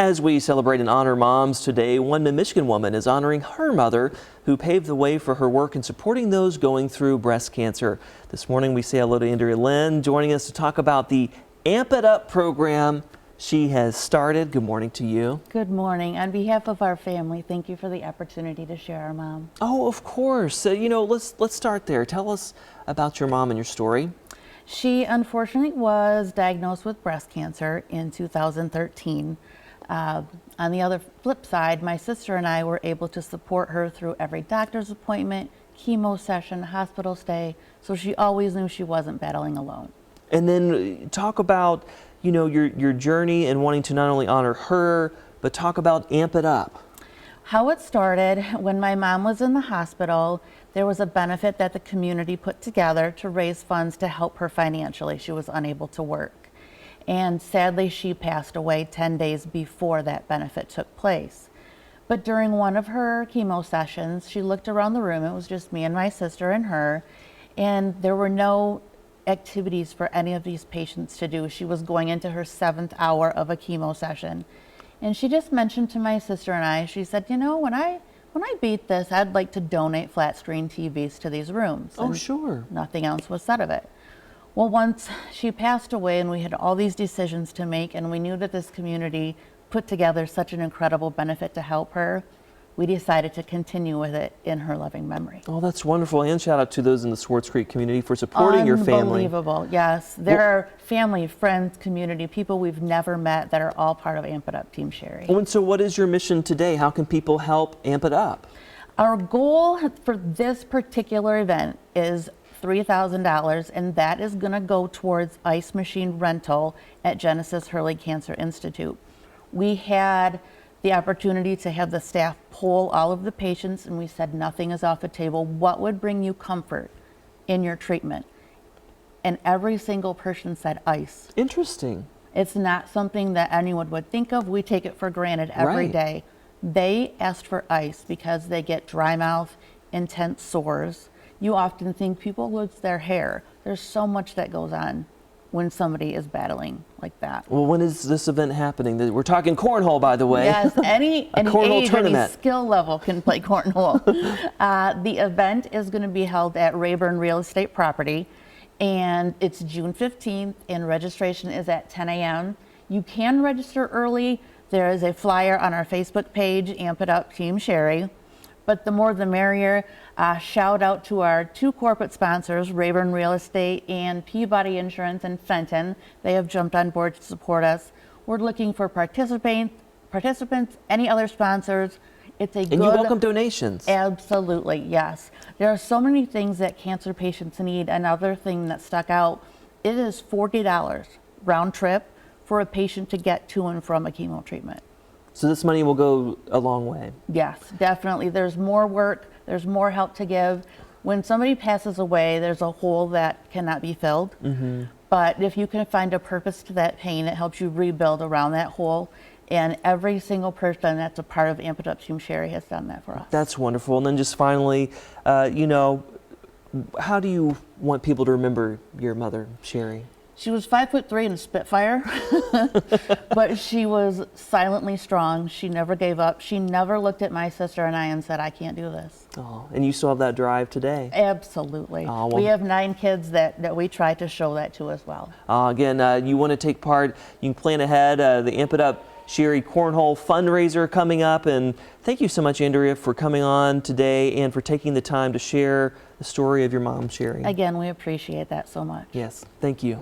As we celebrate and honor moms today, one Michigan woman is honoring her mother who paved the way for her work in supporting those going through breast cancer. This morning we say hello to Andrea Lynn joining us to talk about the Amp It Up program she has started. Good morning to you. Good morning. On behalf of our family, thank you for the opportunity to share our mom. Oh, of course. So, let's start there. Tell us about your mom and your story. She unfortunately was diagnosed with breast cancer in 2013. On the other flip side, my sister and I were able to support her through every doctor's appointment, chemo session, hospital stay, so she always knew she wasn't battling alone. And then talk about, your journey and wanting to not only honor her, but talk about Amp It Up. How it started, when my mom was in the hospital, there was a benefit that the community put together to raise funds to help her financially. She was unable to work. And sadly, she passed away 10 days before that benefit took place. But during one of her chemo sessions, she looked around the room. It was just me and my sister and her, and there were no activities for any of these patients to do. She was going into her 7th hour of a chemo session. And she just mentioned to my sister and I, she said, when I beat this, I'd like to donate flat screen TVs to these rooms. Oh, and sure. nothing else was said of it. Well, once she passed away and we had all these decisions to make, and we knew that this community put together such an incredible benefit to help her, we decided to continue with it in her loving memory. Oh, that's wonderful. And shout out to those in the Swartz Creek community for supporting your family. Unbelievable, yes. There are family, friends, community, people we've never met that are all part of Amp It Up Team Sherry. And so what is your mission today? How can people help Amp It Up? Our goal for this particular event is $3,000, and that is going to go towards ice machine rental at Genesis Hurley Cancer Institute. We had the opportunity to have the staff poll all of the patients, and we said nothing is off the table. What would bring you comfort in your treatment? And every single person said ice. Interesting. It's not something that anyone would think of. We take it for granted every day. They asked for ice because they get dry mouth, intense sores. You often think people lose their hair. There's so much that goes on when somebody is battling like that. Well, when is this event happening? We're talking cornhole, by the way. Yes, any cornhole age, tournament. any skill level can play cornhole. The event is going to be held at Rayburn Real Estate Property, and it's June 15th, and registration is at 10 a.m. You can register early. There is a flyer on our Facebook page, Amp It Up Team Sherry. But the more the merrier. Shout out to our 2 corporate sponsors, Rayburn Real Estate and Peabody Insurance and Fenton. They have jumped on board to support us. We're looking for participants, any other sponsors. It's a And you welcome donations. Absolutely, yes. There are so many things that cancer patients need. Another thing that stuck out, it is $40 round trip for a patient to get to and from a chemo treatment. So this money will go a long way. Yes, definitely. There's more work. There's more help to give. When somebody passes away, there's a hole that cannot be filled. Mm-hmm. But if you can find a purpose to that pain, it helps you rebuild around that hole. And every single person that's a part of Amp It Up Team Sherry has done that for us. That's wonderful. And then just finally, how do you want people to remember your mother, Sherry? She was 5'3" and a Spitfire, but she was silently strong. She never gave up. She never looked at my sister and I and said, I can't do this. Oh, and you still have that drive today? Absolutely. Oh, well, we have 9 kids that we try to show that to as well. Again, you want to take part, you can plan ahead. The Amp It Up Sherry Cornhole fundraiser coming up. And thank you so much, Andrea, for coming on today and for taking the time to share the story of your mom, Sherry. Again, we appreciate that so much. Yes, thank you.